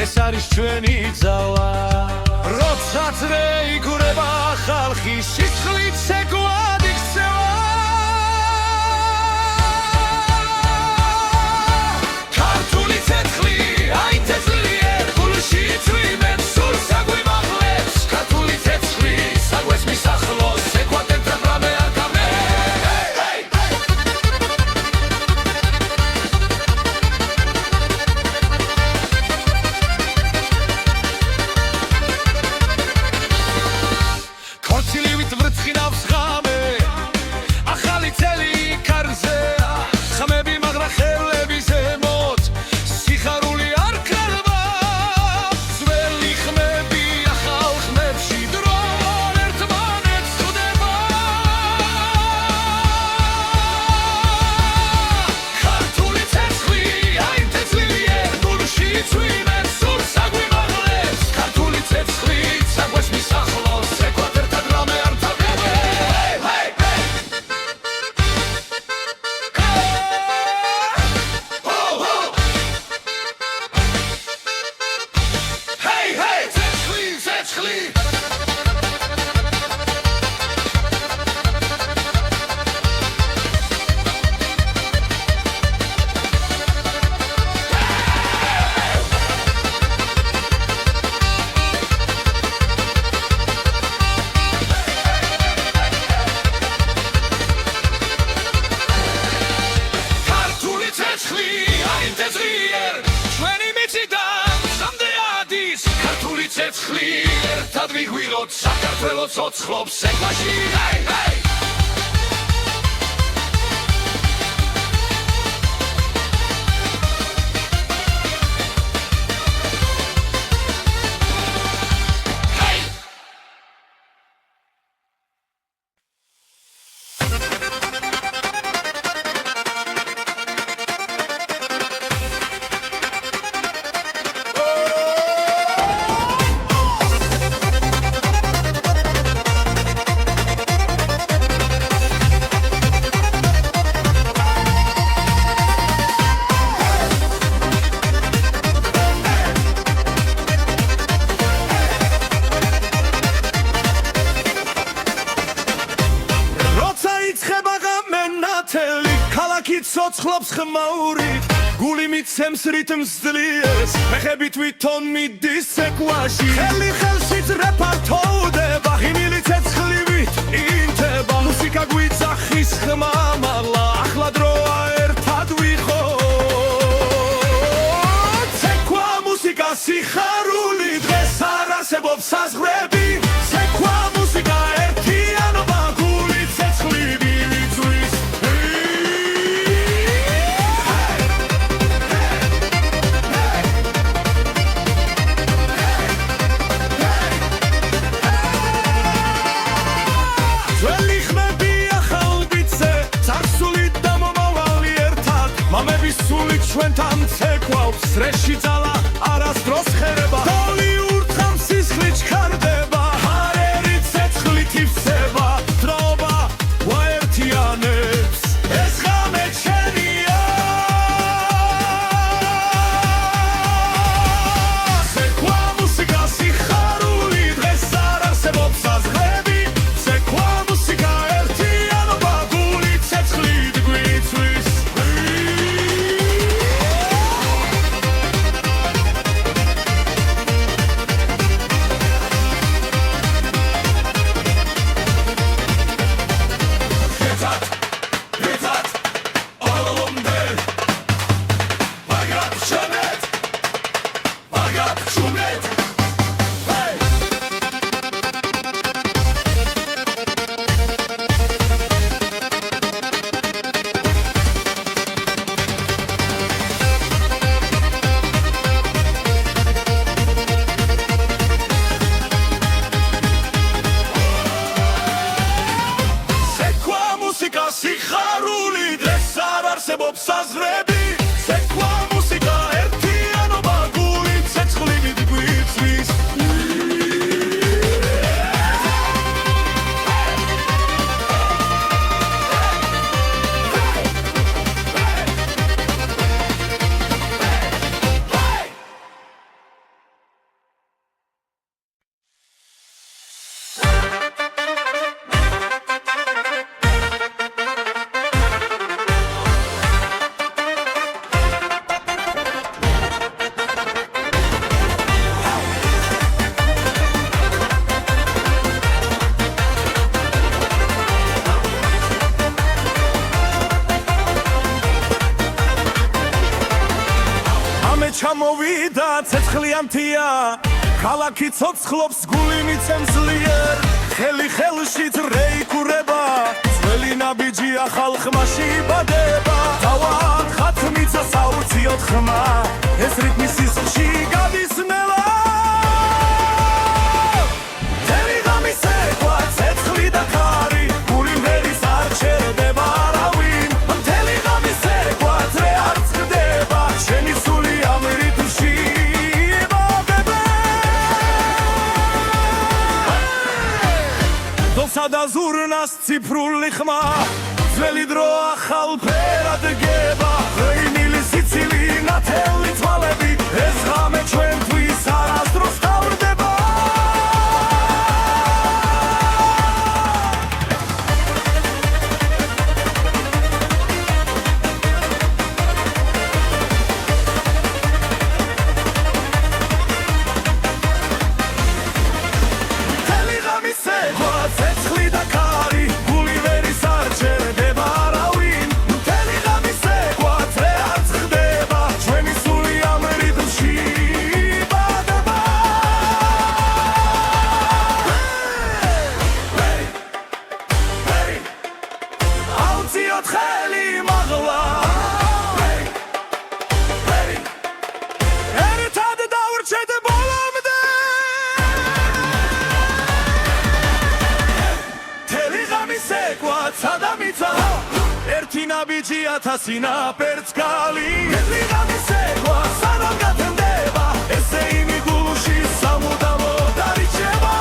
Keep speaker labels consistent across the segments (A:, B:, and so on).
A: ეს არის ჩვენი ძალა როცა ძრე იგურება ხალხი სისხლით ცეკვად იქცევა ქართული ცეცხლი აი თესლიერ გულში წვიმენ სულ საგვიმაღლებს ქართული ცეცხლი საგვეს მისახლოს ცეკვად ერთად რამე არ გამე ქორწილივით ვრცხინავს ღამე ახალი წელი კარზე ხმები მაგრა ხელები ზემოთ სიხარული არ ქრება ძველი ხმები ახალ ხმებში დრო ერთმანეთს ხვდება ქართული ცეცხლი აი თესლიერ გულში წვიმენ სულ საგვიმაღლებს ქართული ცეცხლი საგვეს მისახლოს ცეკვად ერთად რამე არ თავდება ცეცხლი ქართული ცეცხლი აი თესლიერ ჩვენი მიწიდან სამდე ადის ქართული ცეცხლი ერთად ვიგვიღოთ საქართველოს ცოცხლობს ცეკვაში როცა იწყება ღამე ნათელი ქალაქი ცოცხლობს ხმაურით გული მიცემს რიტმს ძლიერს ფეხები თვითონ მიდის ცეკვაში ხელი ხელში ძრეფა თოვდება ღიმილი ცეცხლივით ინთება მუსიკა გვიძახის ხმა მაღლა ახლა დროა ერთად ვიხოთ ცეკვა მუსიკა სიხარული დღეს არ არსებობს საზღვრები ცეკვა მუსიკა ერთიანობა გული ცეცხლი ვიძვის ძველი ხმები ახალ ბიძზე წარსული და მომავალი ერთად მამების სულით ჩვენთან ცეკვავს სრეში ძალა არასდროს ხერება დოლი ურთხავს სისხლით ჩქარდება ჰარერი ცეცხლით ივსება დროობა გვაერთიანებს ეს ღამე ჩვენია ცეკვა მუსიკა სიხარული დღეს არ არსებობს საზღვრები ცეკვა მუსიკა ერთიანობა გული ცეცხლით გვიცვის სიხარული დღეს არ არსებობს საზღვრები ცეკვა მუსიკა ერთიანობა გული ცეცხლივით გვიცვის ცეცხლიანთია ქალაქი ცოცხლობს გული მიცემს ძლიერ ხელი ხელში რეიკურება ძველი ნაბიჯია ხალხმა შეიბადება თავად ხათმიცა საუციოდ ხმა ეს რიტმი სისხლში გადის ნელა მთელი ღამე სეკვა ცეცხლი და ქარი გული მერის არ ჩერდება არავინ მთელი ღამე სეკვა ძრე არ წყდება შენი სული ამ რიტმში და ზურნას ციფრული ხმა ძველი დრო ახალ ფერად გება რეინილი სიცილი ნათელი თვალები ეს ღამე ჩვენთვის არასდროს თავდება მთელი ღამე სეკვა ცეცხლი და ქარი გული ვერის არ ჩერდება არავინ მთელი ღამე სეკვა ძრე არ წყდება ჩვენი სული ამ რიტმში იბადება აუციოთ ხელი მაღლა ერთად დავრჩეთ ბოლომდე მთელი ღამე სეკვა ცადამიცა ერთი ნაბიჯი ათასი ნაპერწ გალი მთელი ღამე სეკვა სანამ გათენდება ესე იმი გულში სამუდამოდ არიჩება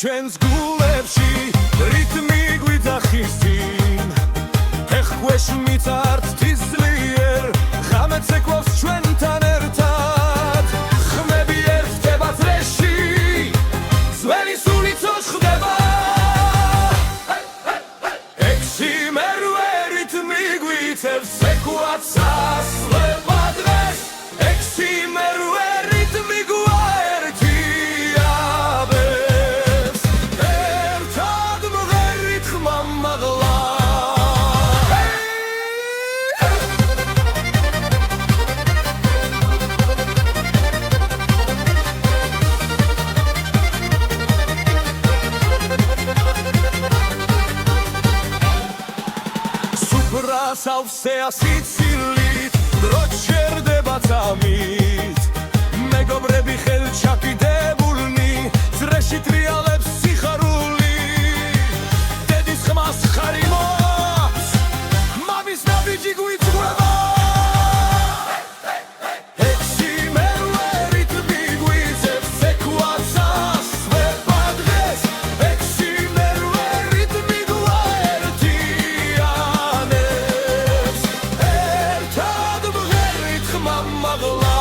A: ჩვენს გულებში რიტმი გვიძახის წინ ეხქვეშ მიწართ თისლიერ ღამე ცეკვავს ჩვენთან ერთად ხმები ერთდება წრეში ძველი სული ცოცხლდება ექვსი მერვე რიტმი გვიწევს ცეკვაც ასლება დღეს ექვსი მერვე რიტმი სავსე ასიცილით დრო ჩერდება წამით მეგობრები ხელჩაკიდებულნი წრეში ტრიალებს სიხარული დედის ხმას ხარი მოაქვს მამის ნაბიჯი გვიწვება ექვსი მერვე რიტმი გვიწევს ცეკვაც ასვება დღეს ექვსი მერვე რიტმი გვაერთიანებს ერთად მღერით ხმა მაღლა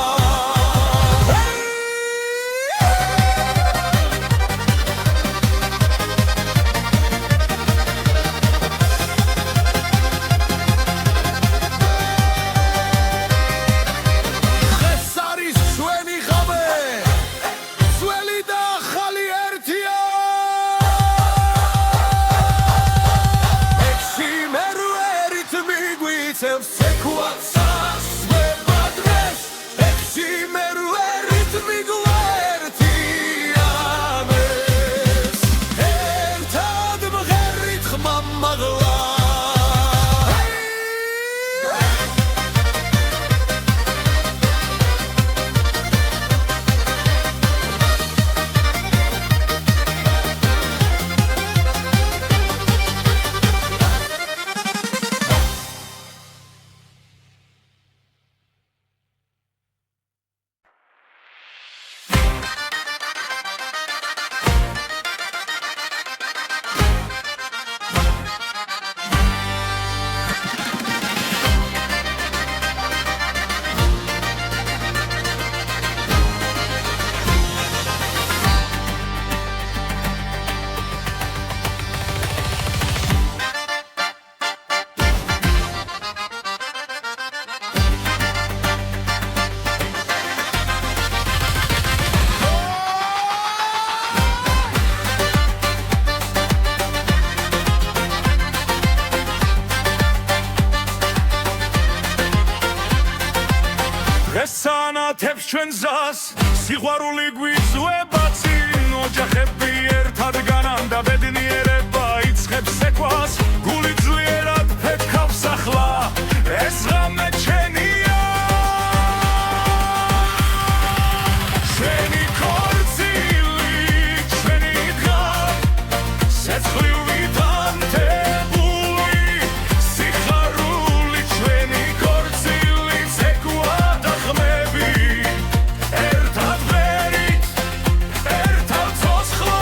A: მენათებს ჩვენ გზას სიყვარული გვიწვება წინ ოჯახები ერთად განამ და ბედნიერება იწყებს ეკვას გული ძლიერად ფეთქავს ახლა ეს ღამე ჩვენია ჩვენი ქორწილი ჩვენი დღა სეცხლივით ანთებული სიხარული ჩვენი ქორწილი ცეკვა და ხმები ერთად ვერით ერთად ცოცხლად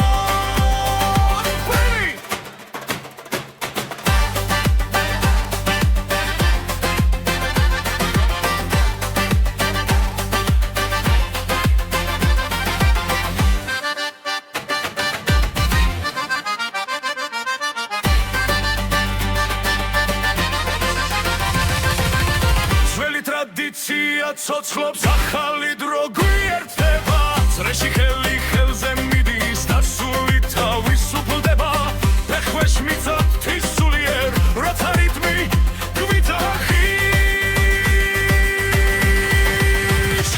A: ტრადიცია ცოცხლობს ახალი დრო გვიერთდება წრეში ხელი ხელზე მიდის და სული თავისუფლდება ფეხვეშ მიწად თვისულიერ როცა რიტმი გვიძახის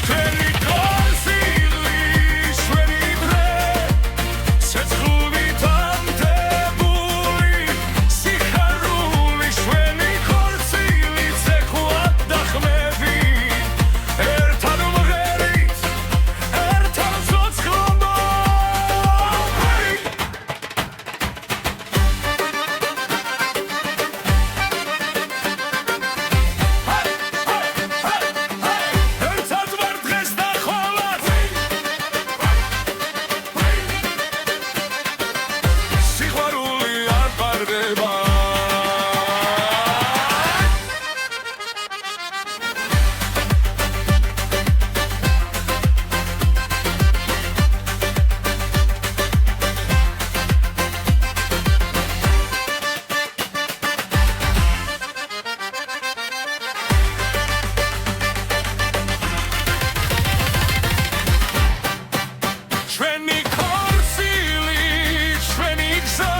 A: ჩვენი ქორწილი ჩვენი დღე სეცხლივით ანთებული სიხარული ჩვენი ქორწილი ცეკვა და ხმები ერთად ვღერით ერთად ცოცხლად ერთად ვარ დღეს და ხოლად სიყვარული არ პარდება ჩვენი ქორწილი ჩვენი გზა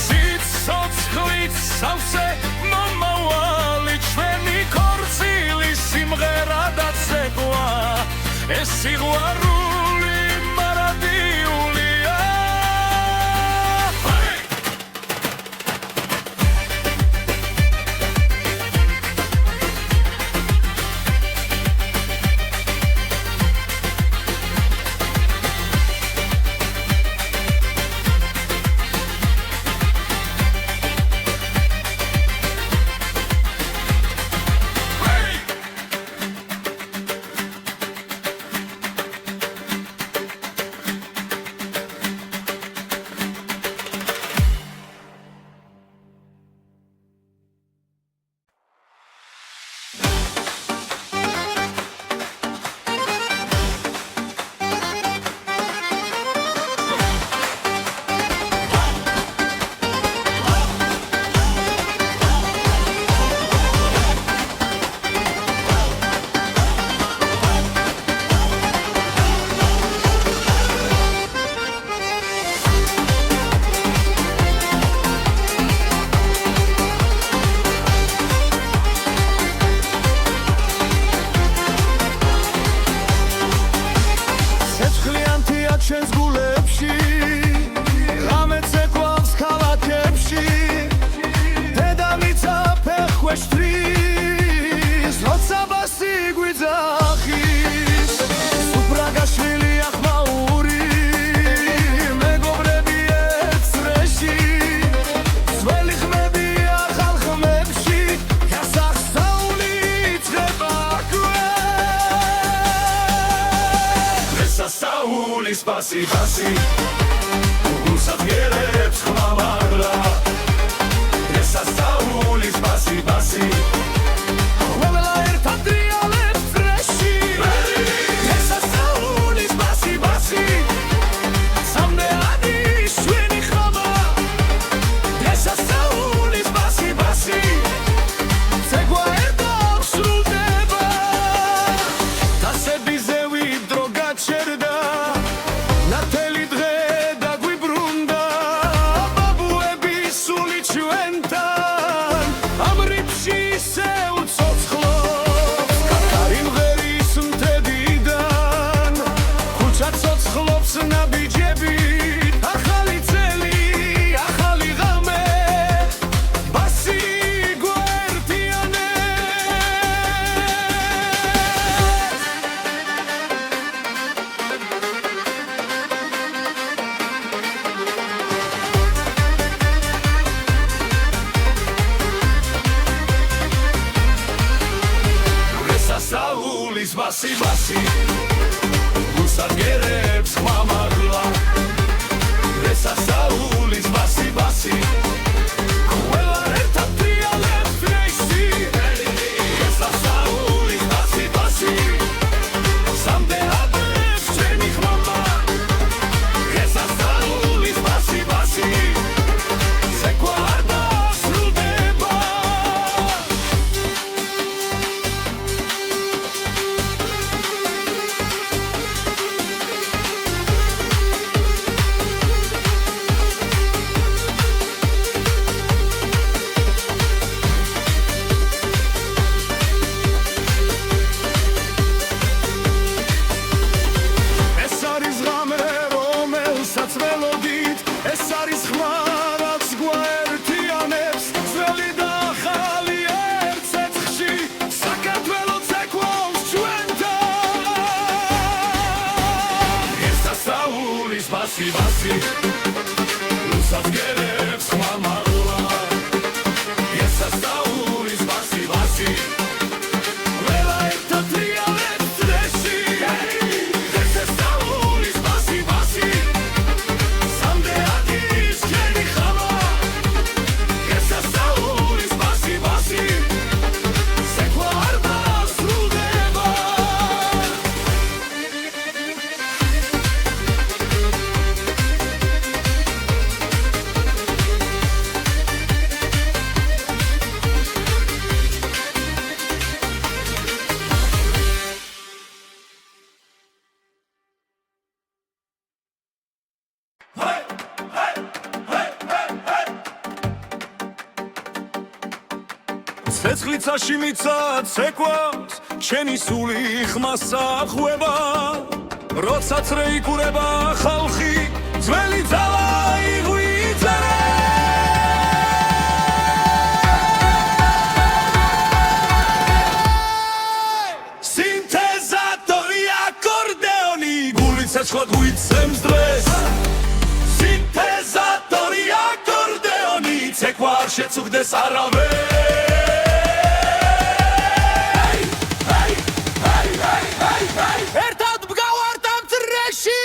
A: სიცოცხლით სავსე მომავალი ჩვენი ქორწილი სიმღერა და ცეკვა ეს სიყვარული მარადიულია ცეცხლიანთია ჩვენს გულებში ღამე ცეკვავს ქალაქებში დედამიწა ფეხვეშ თვლის როცა ბასი გვიძახის სუფრაგაშვილი ახმაური მეგობრები ეცრეში ძველი ხმები ახალ ხმებში გასახსნაული იწყება Sauli, spasi, spasi Usat gierებს ხმამაღლა Esa Sauli, spasi, spasi Ყველა ერთად დრიალებს წრეში Esa Sauli, spasi, spasi Სამნეადი შვენი ხმა Esa Sauli, spasi, spasi ცეკვა ერთად სრულდება დასები ზევი დრო გაჩერდა ნათელი დღე დაგვიბრუნდა ბაბუები სული ჩვენთან ამ რიფში ისე უცოცხლობს კათარი მღერით ბასი ბასი უსაგერებს ხმამაღლა რესასაულის ბასი ბასი ყველა ერთად ტრიალებს ფრეში რესასაულის ბასი ბასი სამდე ადრებს ჩვენი ხმამა რესასაულის ბასი ბასი ზეკვა არ დასრულდება ეს არის ხმა რაც გვაერთიანებს ძველი და ახალი ერთ ცეცხლში საქართველოს ეკვავს ჩვენთან რესასაულის ბასი ბასი უსაგერებს ხმამაღლა რესასაულის ბასი ბასი ყველა ერთად ტრიალებს წრეში რესასაულის ბასი ბასი ცეცხლიცაში მიცა ცეკვავს ჩენი სული ხმასა ხვება როცა წრე იკურება ხალხი ძველი ძალა იღვიძერე სინთეზატორი აკორდეონი გული ცეცხლად გვიცემს დღეს სინთეზატორი აკორდეონი ცეკვა არ შეწუხდეს არავინ ერთად მგავართ ამ წრეში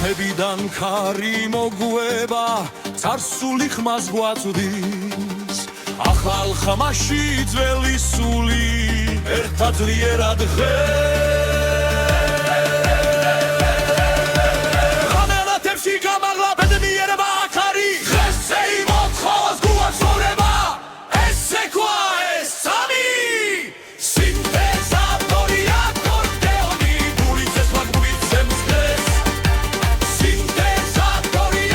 A: მებიდან ქარი მოგვება წარსული ხმას გვაწვდის ახალ ხმაში ძველი სული ერთად ძლიერად ღამელათებში გამაღლა ბედნიერება აქარი ღესე იმოთხოვას გუას ორება ეს ეკვა ეს სამი სინთეზატორი აკორდეონი გული ცეცხლად გვიცემს დღეს სინთეზატორი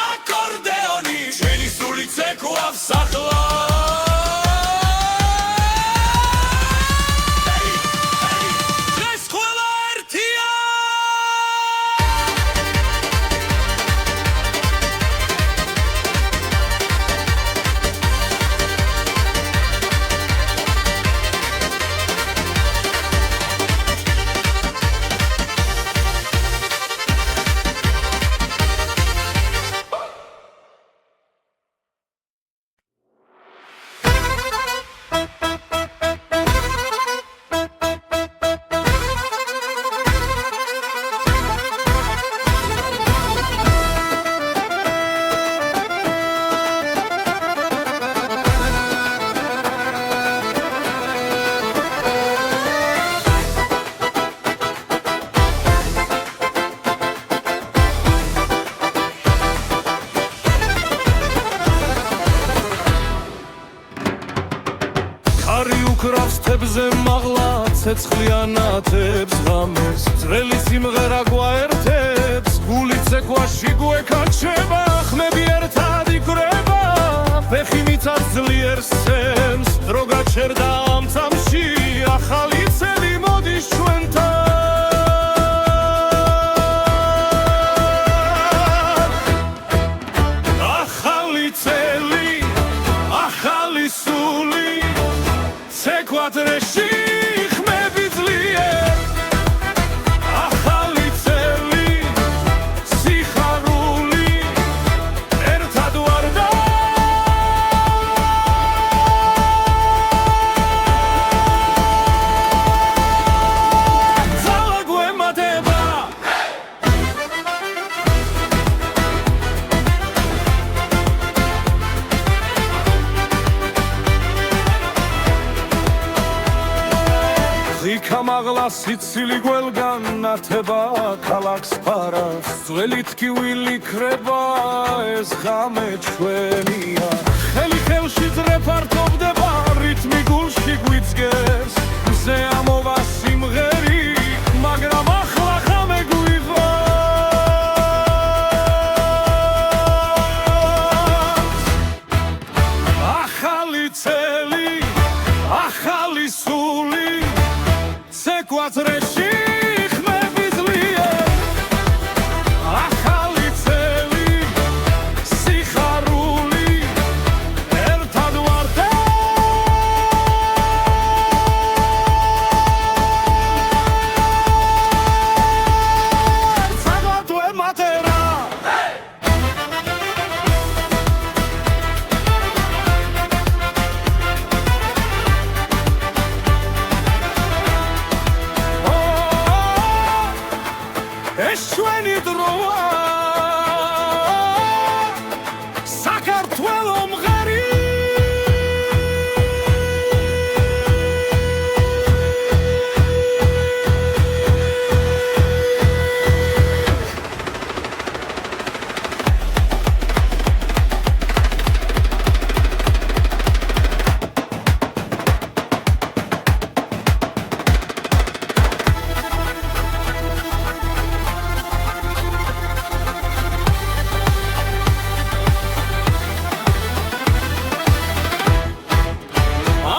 A: აკორდეონი ჩვენი სული ცეკვავს ახლა დღეს ყველა ერთია უკრავს თებზე მაღლა ცეცხლიანათებს ღამეს ძრელი სიმღერა გვაერთებს გული ცეკვაში გვეკაჩება ხმები ერთად იკვრება ფეხი მიწას ძლიერ სცემს დრო გაჩერდა ამ წამში ახალი წელი მოდის ჩვენთან Sequatreci ხმები ძლიერ ახალი წელი სიხარული ერთად ვარ და ძალა გვემატება იქამაღლა სიცილი გველგან ნათება ქალაქს ფარავს ძველი ტკივილი ქრება ეს ღამე ჩვენია ხელი ხელში ძრეფართოვდება რითმი გულში გვიძგეს მზე ამოვა სიმღერი მაგრამ ახლა ღამე გვიღავს ახალი წელი ახალი სული Sequatreci ხმები ძლიერ ახალი წელი სიხარული ერთად ვარ და ძალა გვემატება ეს ჩვენი დროა საქართველო მღერი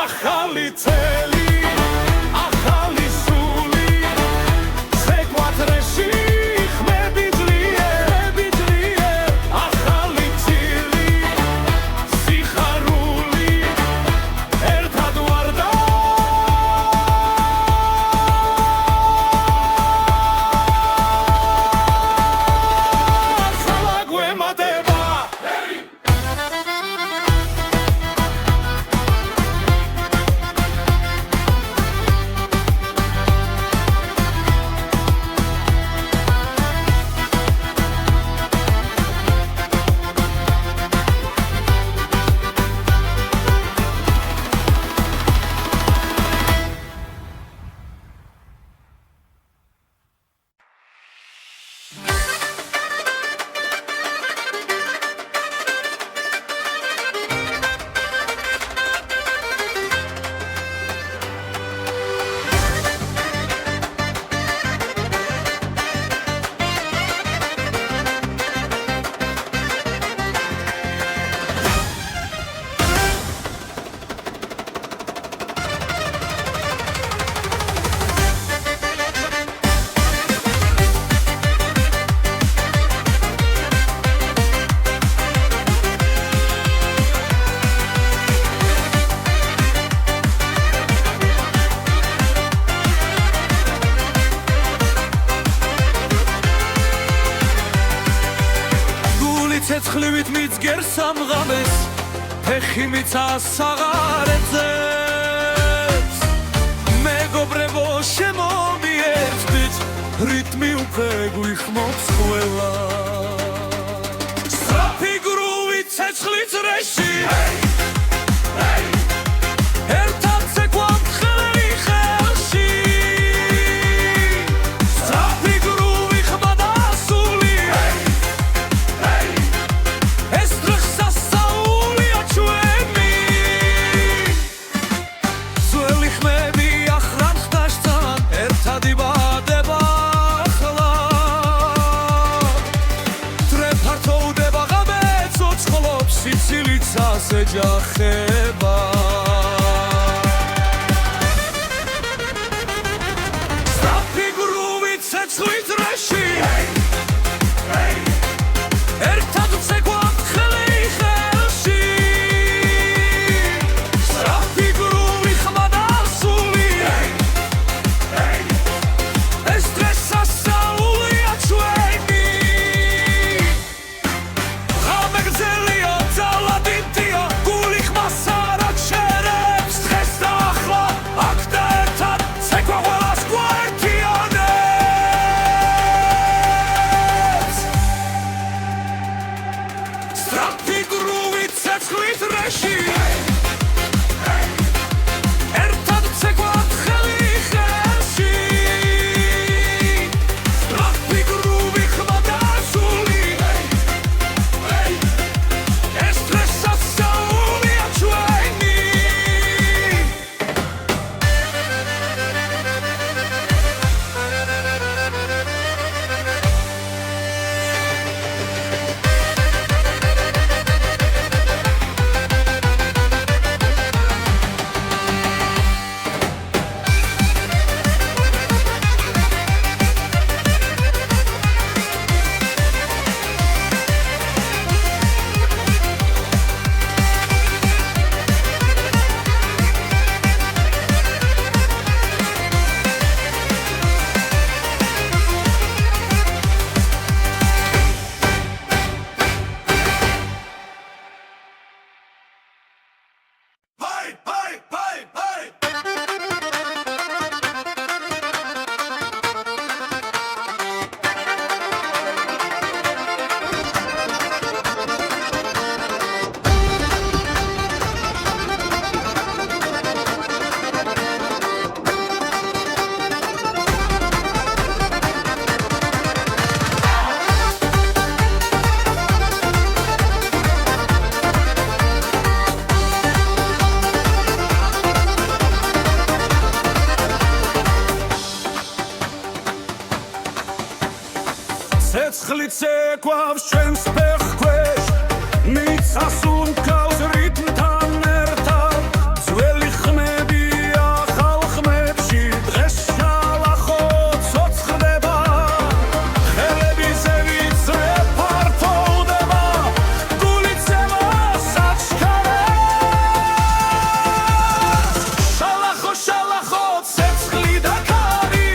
A: ახალი წელი ახალი სული Sequatreci ხმები ძლიერ ახალი წელი სიხარული ერთად ვარ და ძალა გვემატება ცეცხლივით მიძგერს ამ ღამეს ფეხი მიწას აღარ ეძებს მეგობრებო შემომიერთდით რიტმი უკვე გვიხმობს ყველა სწრაფი გრუვით ცეცხლი წრეში ერთად ცეკვავთ ხელი ხელში სწრაფი გრუვი ხმა და სული ეს დღესასწაულია ჩვენი ძველ ოჯახება სწრაფი გრუვით ცეცხლით რეში ერთად ვცეკვავთ ხელი ხელში სწრაფი გრუვი ხმა და სული ეს დღეს სასწაულია ჩვენი ღამე გრძელია ძალადიდია გული ხმას არ აჩერებს დღეს და ახლა აქ და ერთად ცეკვა ყველას გვაერთიანებს სწრაფი გრუვით ცეცხლით რეში ერთად ვცეკვავთ ხელი ხელში სწრაფი გრუვი ხმა და სული ეს დღეს სასწაულია ჩვენი ცეცხლით ცეკვავს ჩვენს ფეხქვეშ მიწას უმკავს რიტმთან ერთად ძველი ხმები ახალ ხმებში დღეს შალახო ცოცხლდება ხელები ზევიძე ფართოვდება გული ცემას აჩქარებს შალახო შალახო ცეცხლი და ქარი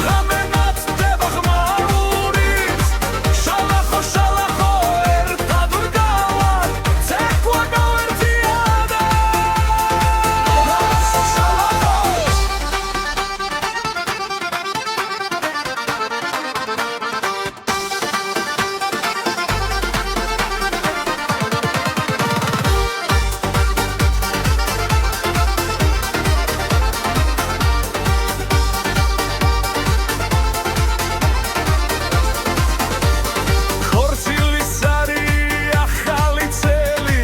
A: ღამე ნათდება ხმაურით შალახო შალახო ერთად ვდგავართ ცეკვა გავერთიანებს შალახო ხორცილის არი ახალი წელი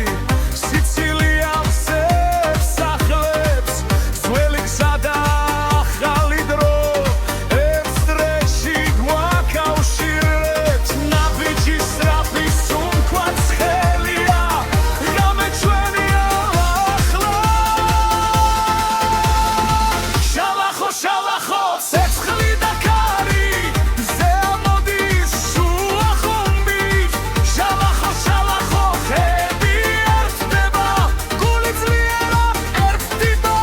A: სიცილია ვსებს ახლებს ძველი გზა და ახალი დრო ერთ დრეში გვაკავშირებს ნაბიჯი სწრაფი სუნთქვაც ხელია ღამე ჩვენია ახლა შალახო შალახო ცეცხლი და ქარი ზე ამოდის შუა ხუმით შალახო შალახო ხები ერთდება გული ძლიერად ერთდება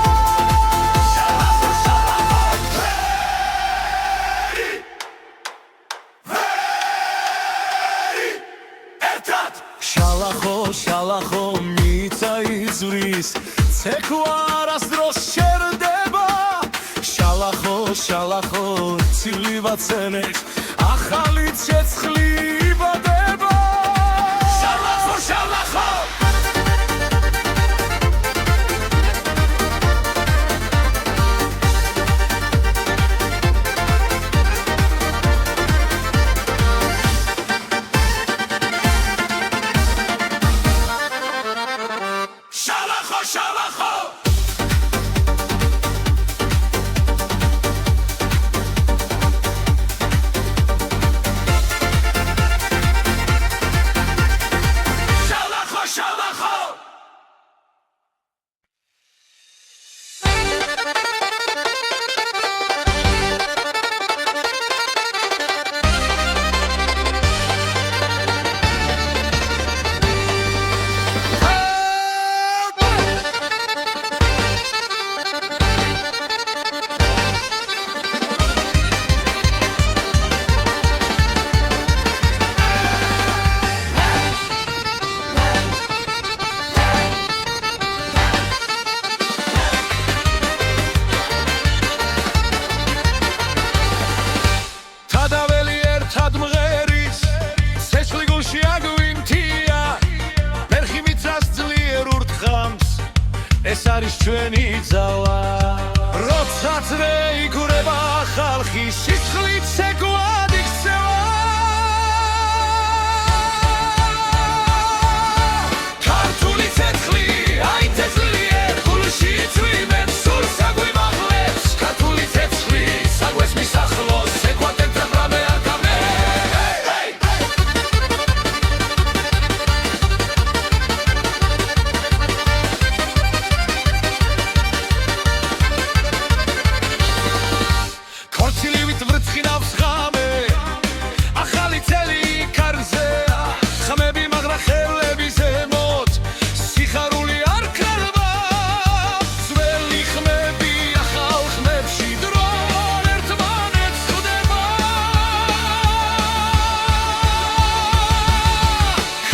A: შალახო შალახო ერთად შალახო შალახო მიწა იზვრის ცეკვა არასდროს შერდება შალახო შალახო ცილი ვაცენებს ახალი ცეცხლი იბადება შალახო შალახო შალახო შალახო არის ჩვენი ძალა როცა ძრე იგურება ხალხი სისხლით სეკვად იქცევა ქართული ცეცხლი აი თესლიერ გულში წვიმენ სურს აგვიმაღლებს ქართული ცეცხლი საგვეს მისახლოს ეკვატორთან რამე არ გამე ქორწილივით ვრცხინავს ღამე ახალი წელი კარზე ხმები მაგრა ხელები ზემოთ სიხარული არ ქრება ძველი ხმები ახალ ხმებში დრონ ერთმანეთს ხვდება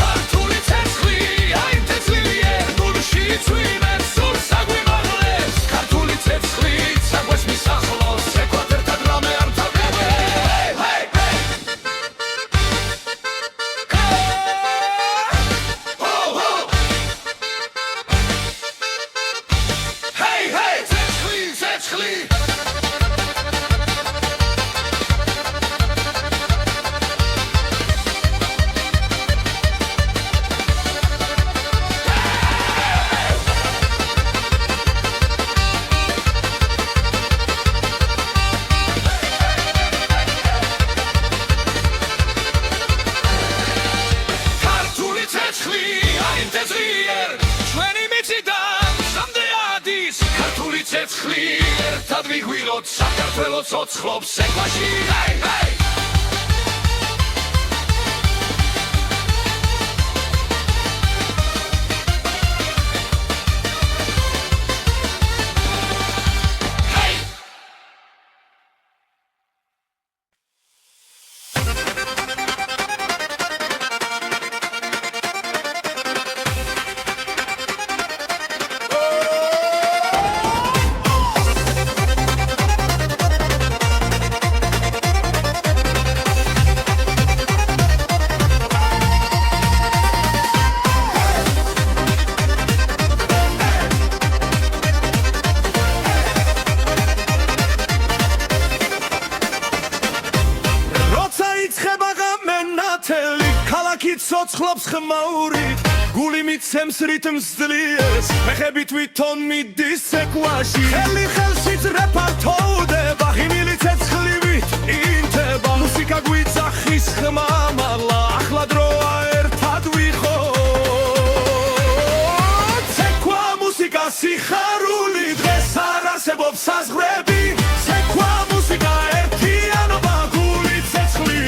A: ქართული ცეცხლი აი თესლიერ გულში წვიმენ სურს აგვიმაღლებს ქართული ცეცხლი საგვეს მისახლოს ეკვატორთან რამე არ თავდება ცეცხლი ქართული ცეცხლი აი თესლიერ ჩვენი მიწიდან სამდე ადის ქართული ცეცხლი ერთად ვიგვიროთ საქართველოს ოცხრობს ეკვაში იცხება ღამე ნათელი ქალაქით ცოცხლობს ხმაური გული მიცემს რიტმს ძლიერს ფეხები თვითონ მიდის ცეკვაში ხელი ხელში ძრეფართოვდება ღიმილი ცეცხლივით ინთება მუსიკა გვიძახის ხმა მაღლა ახლა დროა ერთად ვიხოთ ცეკვა მუსიკა სიხარული დღეს არ არსებობს საზღვრები ცეკვა მუსიკა ერთიანობა გული ცეცხლი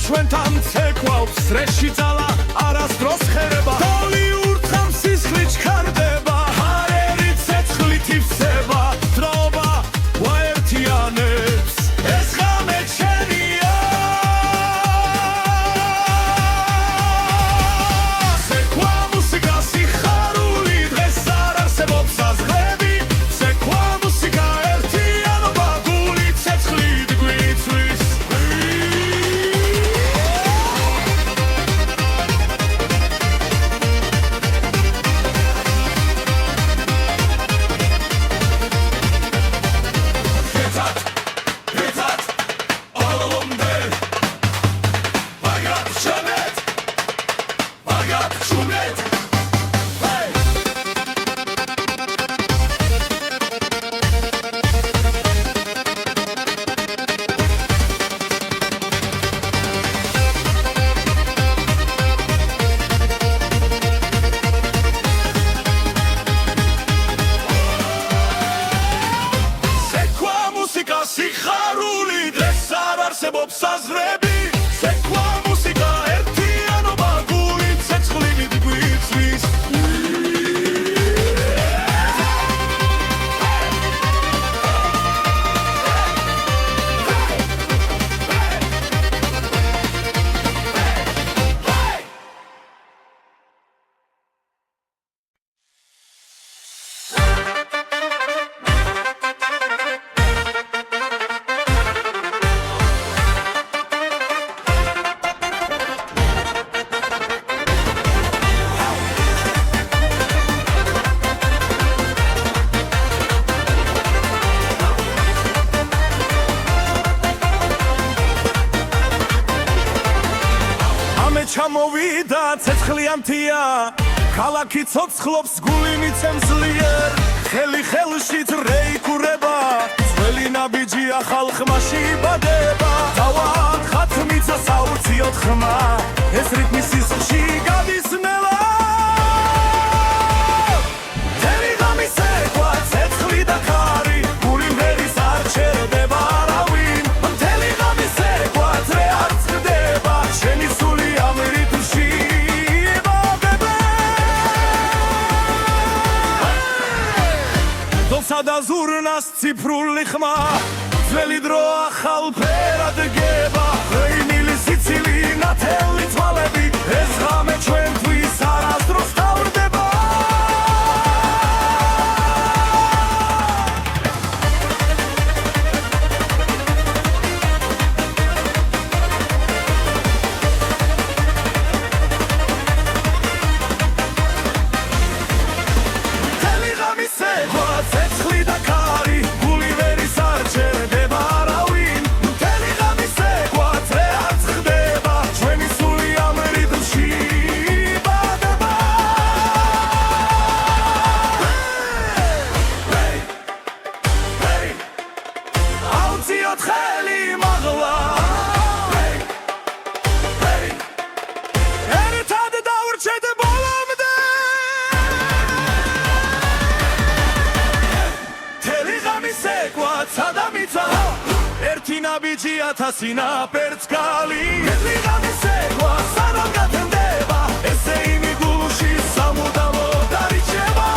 A: ჩვენთან ცეკვავს სრეში ძალა არასდროს ხერება თოვლი ურთხავს სისხლი ჩქარდება ჰარერი ცეცხლით ივსება დროობა ვაერთიანებს ეს ღამე ჩვენია ცეკვა მუსიკა სიხარული დღეს არ არსებობს საზღვრები ცეკვა მუსიკა ერთიანობა გული ცეცხლით გვიწვის სიხარული დღეს არ არსებობს საზღვრები ცეკვა მუსიკა ერთიანობა გული ცეცხლით გვიწვის და ცეცხლიანთია ქალაქი ცოცხლობს გული მიცემს ძლიერ ხელი ხელში რეიქურება ძველი ნაბიჯია ხალხმა შეიბადება დავარ ხათმიცა საუციოდ ხმა ეს რიტმი სისხლში გადის ნელა თელი ღამის ეკვა ცეცხლი და ხარი გული მერის არ ჩერდება არავინ მთელი ღამის ეკვა ძრე არ წყდება შენი სული ამ რიტმში და ზურნას ციფრული ხმა ძველი დრო ახალ ფერად გება რეინილი სიცილი ნათელი თვალები ეს ღამე ჩვენთვის არასდროს თავდება მთელი ღამის ეკვა ცეცხლი და ხარი გული მერის არ ჩერდება არავინ მთელი ღამის ეკვა ძრე არ წყდება ჩვენი სული ამ რიტმში იბადება აუციოთ ხელი მაღლა ერთად დავრჩეთ ბოლომდე მთელი ღამის ეკვა ცადამიცა ერთი ნაბიჯი ათასი ნაპერწკალი მთელი ღამის ეკვა სანამ გათენდება ესე იმი გულში სამუდამოდ არიჩება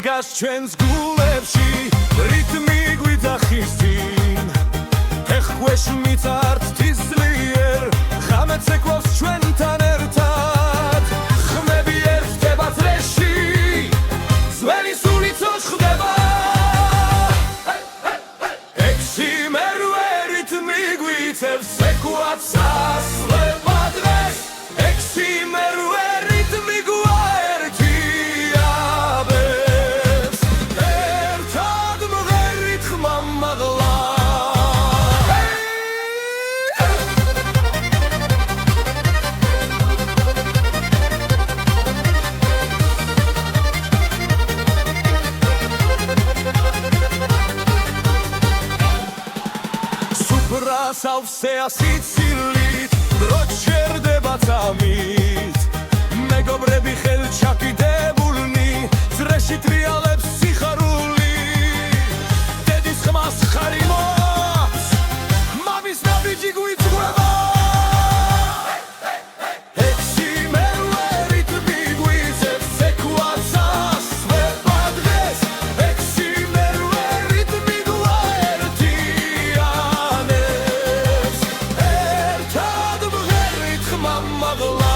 A: დგას ჩვენს გულებში რიტმი გვიძახის წინ ეხქვეშ მიწართ თისლიერ ღამეც ეკვავს ჩვენთან ერთად ხმები ერთდება წრეში ძველი სულიც ხდება ექვსი მერვე რიტმი გვიწევს ეკვაც ასლება დღეს ექვსი მერვე რიტმი სავსეა სიცილით დრო ჩერდება წამით მეგობრები ხელჩაკიდებულნი ძრეში ტრიალებს სიხარული დედის ხმას ხარი მოაქვს მამის ნაბიჯი გვიწყვება ექვსი მერვე რიტმი გვიწევს ეკვაც ასლება დღეს ექვსი მერვე რიტმი გვაერთიანებს ერთად მღერით ხმა მაღლა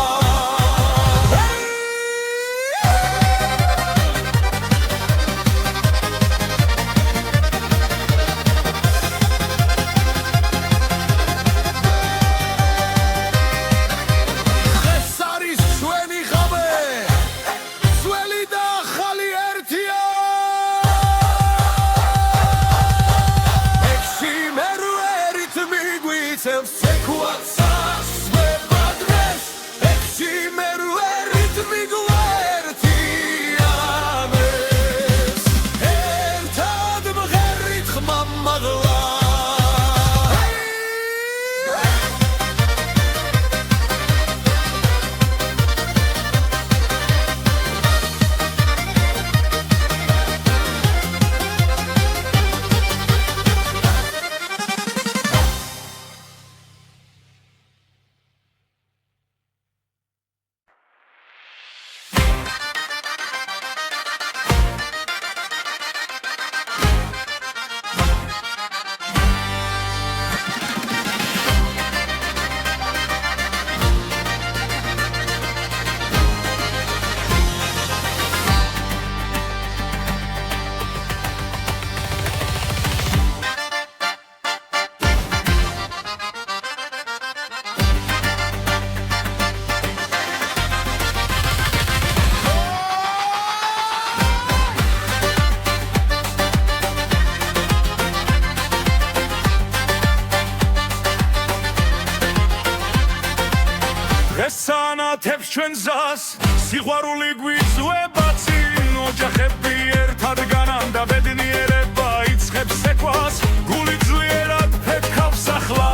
A: ჩვენ გზას სიყვარული გვიწვება წინ ოჯახები ერთად განამ და ბედნიერება იწყებს ეკვას გული ძლიერად ფეთქავს ახლა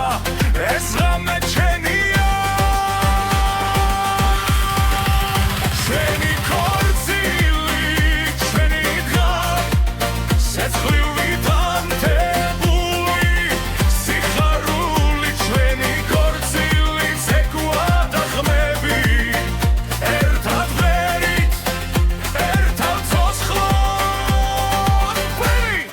A: ეს ღამე ჩვენია ჩვენი ქორწილი ჩვენი დღა სეცხლივით ანთებული სიხარული ჩვენი ქორწილი ცეკვა და ხმები ერთად ვერით ერთად ცოცხლად ვერით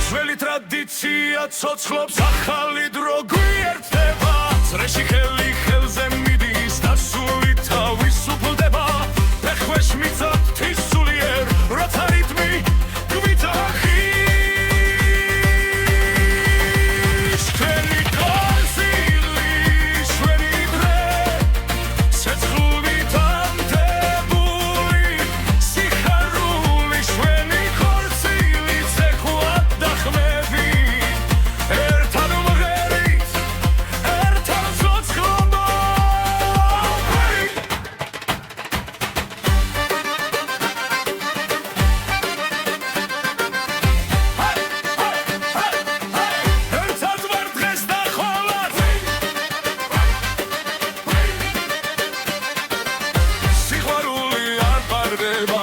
A: ძველი ტრადიცია ცოცხლობს ახალი დრო გვიერთდება წრეში ხელი ხელზე მიდის და სული თავის უფლდება ფეხქვეშ მიწა ღვთის სულიერ როცა რიტმი გვიძახის ჩვენი ქორწილი ჩვენი დღე სეცხლივით ანთებული სიხარული ჩვენი ქორწილი ცეკვა და ხმები ერთად ვღერით ერთად ცოცხლად ვერით ერთად ვარ დღეს და ხოლმე სიყვარული არ პარდება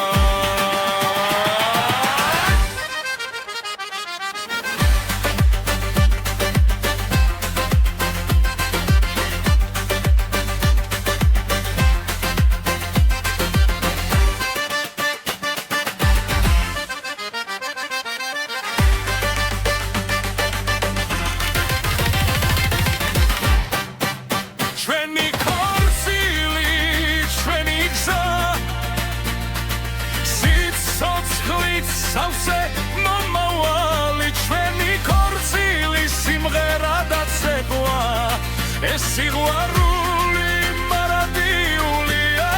A: ჩვენი ქორწილი ჩვენი გზა სიცოცხლით სავსე მომავალი ჩვენი ქორწილი სიმღერა და ცეკვა ეს სიყვარული მარადიულია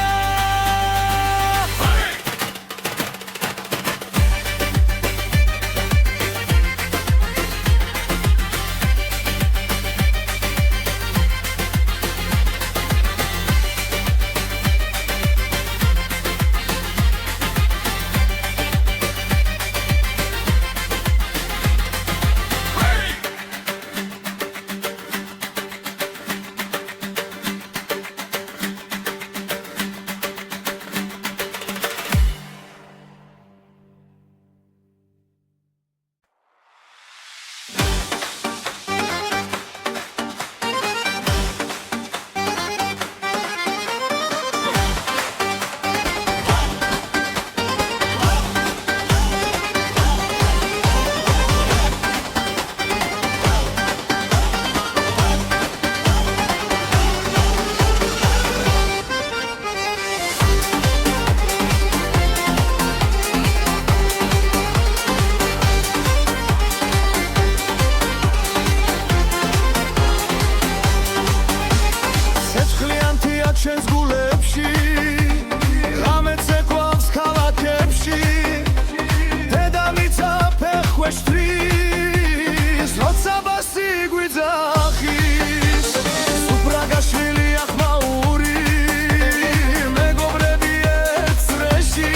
A: ცეცხლიანთია ჩვენს გულებში ღამე ცეკვავს ქალაქებში დედამიწა ფეხქვეშ თვის როცა ბასი გვიძახის სუფრაგაშვილი ახმაური მეგობრები ერთ წრეში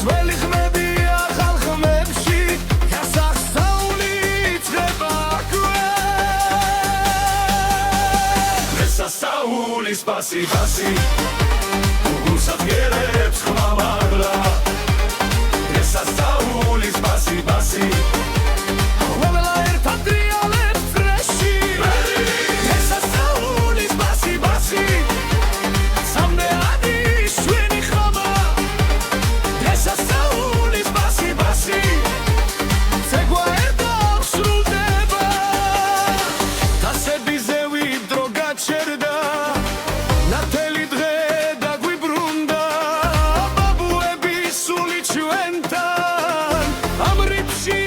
A: ძველი ხმები ახალ ხმებში გასახსაული იწყება სასაული სპასი ბასი გულსახიერებს ხმამაღლა ეს სასაული სპასი ბასი ყველა ერთად დრიალებს წრეში ეს სასაული სპასი ბასი სამდეადი ჩვენი ხმა ეს სასაული სპასი ბასი ცეკვა ერთად სრულდება დასები ზევი დრო გაჩერდა ნათელი დღე დაგვიბრუნდა ბაბუები სული ჩვენთან ამ რიფში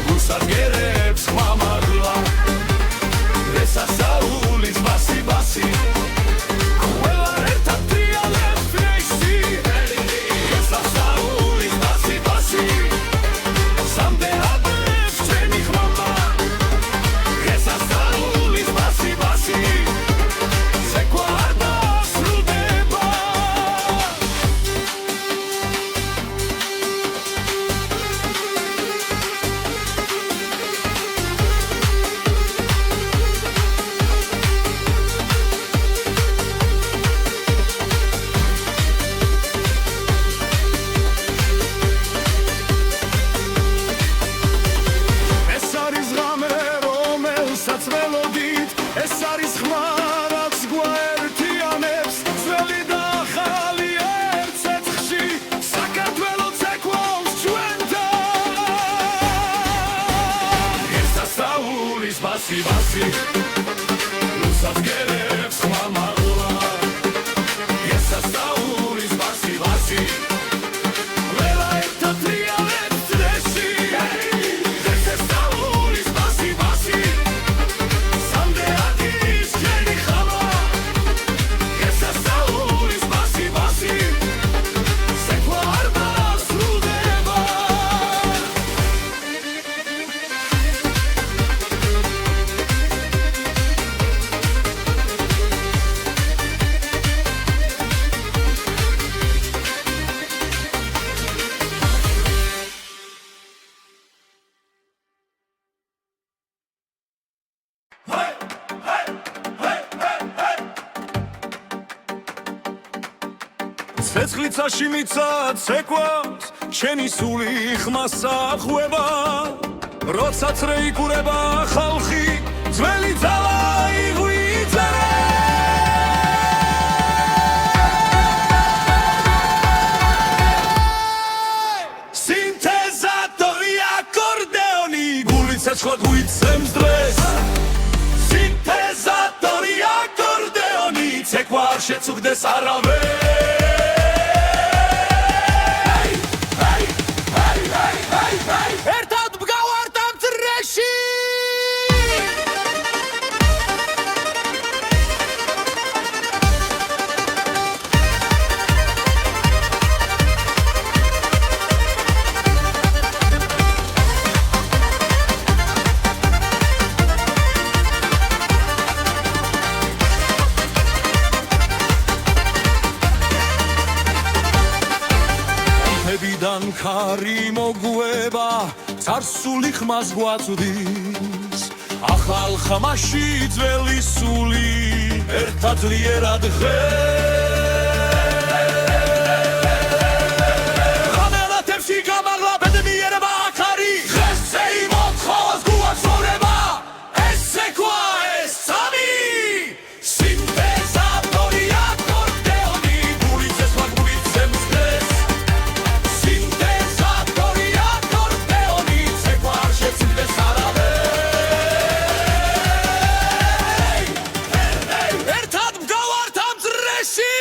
A: გულსარგერებს ხმამაღლა ესასაულის ბასი ყველა ერთად ტრიალებს ფრეში ესასაულის ბასი სამდეადებს ჩვენი ხმამა ესასაულის ბასი ცეკვა არ დასრულდება ეს არის ხმა რაც გვაერთიანებს ძველი და ახალი ერთ ცეცხლში საქართველო ცეკვავს ჩვენთან ესასაულის ბასი გულსარგერებს ხმამაღლა ესასაულის ბასი ყველა ერთად ტრიალებს წრეში ესასაულის ბასი ცეცხლით საშიმიცა ცეკვავს ჩემი სული ხმასა ხვება როცა წრე იკურება ხალხი ძველი ძალა იღვიძერე სინთეზატორი აკორდეონი გული ცეცხლად გვიცემს დღეს სინთეზატორი აკორდეონი ცეკვა არ შეწუხდეს არავინ ერთად ვგავართ ამ წრეში მებიდან ქარი მოგვება წარსული ხმას გვაწვდის ახალ ხმაში ძველი სული ერთად ძლიერად ღამელათებში გამაღლა ბედნიერება აქარი ღესზე იმოთხოვს გუაცხოვრება ეს ცეკვა ეს სამი სინთეზატორი აკორდეონი გული ცეცხლად გვიცემს დღეს სინთეზატორი აკორდეონი ცეკვა არ შეწუხდეს არავინ ერთად ვგავართ ამ წრეში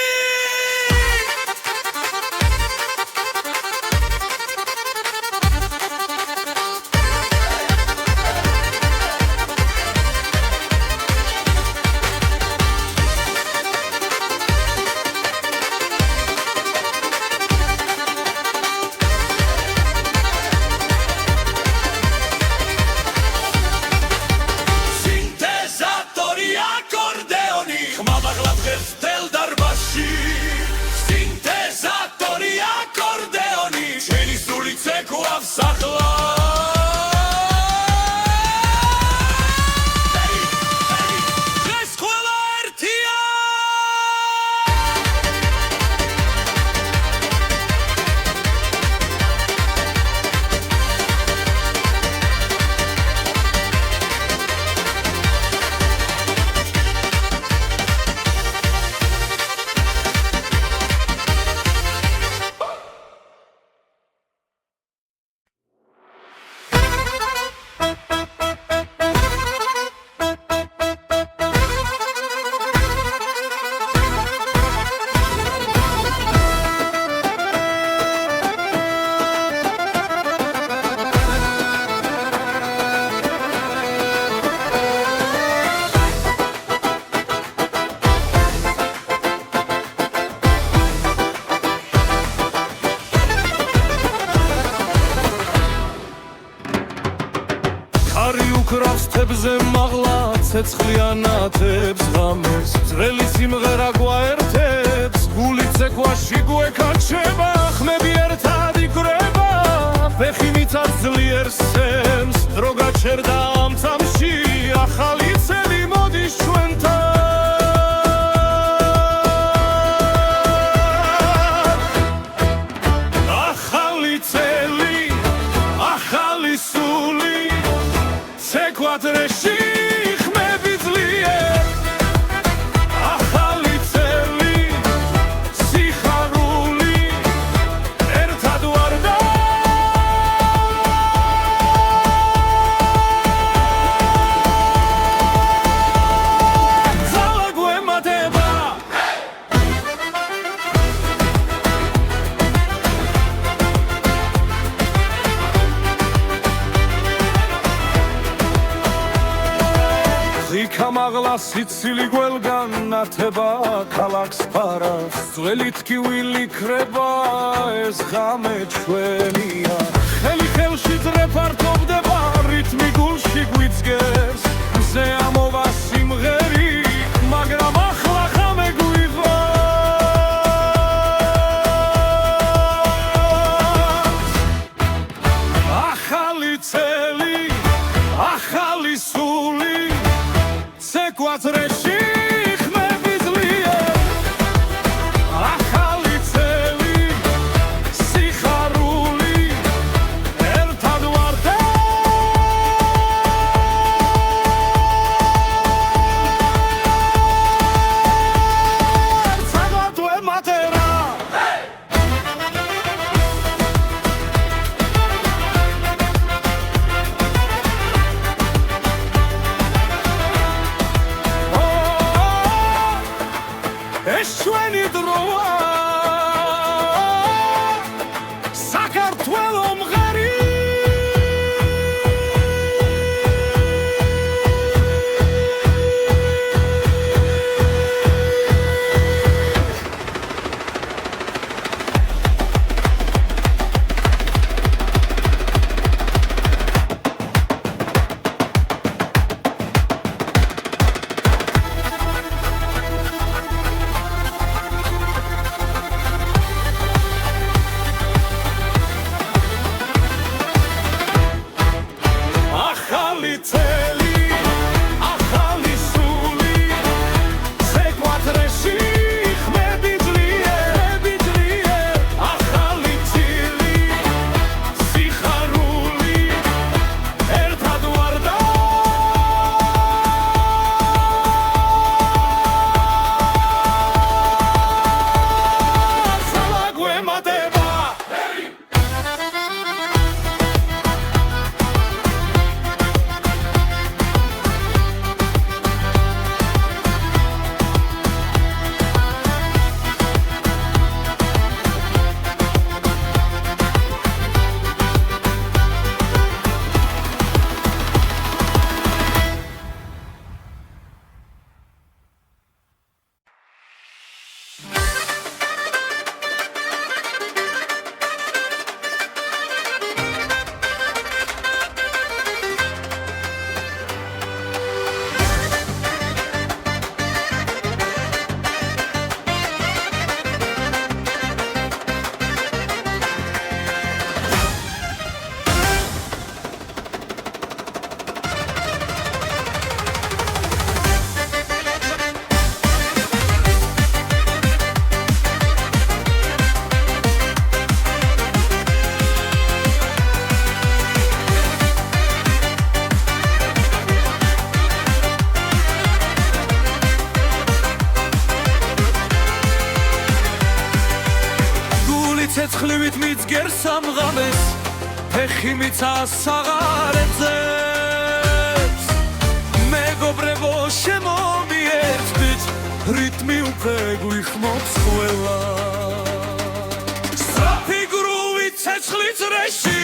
A: არი უკრავს თებზე მაღლა ცეცხლიანათებს ღამეს ძველი სიმღერა გვაერთებს გული ცეკვაში გვეკაჩება ხმები ერთად იკრება ფეხი მიწას ძლიერ სცემს დრო გაჩერდა ამ წამში ახალი წელი მოდის ჩვენთან ახალი წელი ახალი სული ცეკვადრეში ხმები ძლიერ ახალი წელი სიხარული ერთად ვარ და ძალა გვემატება მაღლა სიცილი გველგან ნათება ქალაქს ფარავს ძველი თქივილი ქრება ეს ღამე ჩვენია ხელი ხელში ძრეფართობდება რითმი გულში გვიძგეს მზე ამოვა სიმღერი მაგრამ ახლა ღამე გვიყვანს ახალი წელი ახალი სული ცეკვადრეში ხმები ძლიერ ახალი წელი სიხარული ერთად ვარ და ძალა გვემატება ეს ჩვენი დროა საქართველო მღერი ახალი წელი ახალი სული ცეკვადრეში ხმები ძლიერ ახალი წელი სიხარული ერთად ვარ და ძალა გვემატება ცეცხლივით მიძგერს ამ ღამეს ფეხი მიწას აღარ ეძებს მეგობრებო შემომიერთ რიტმი უკვე გვიხმობს ყველა სწრაფი გრუვით ცეცხლის რეში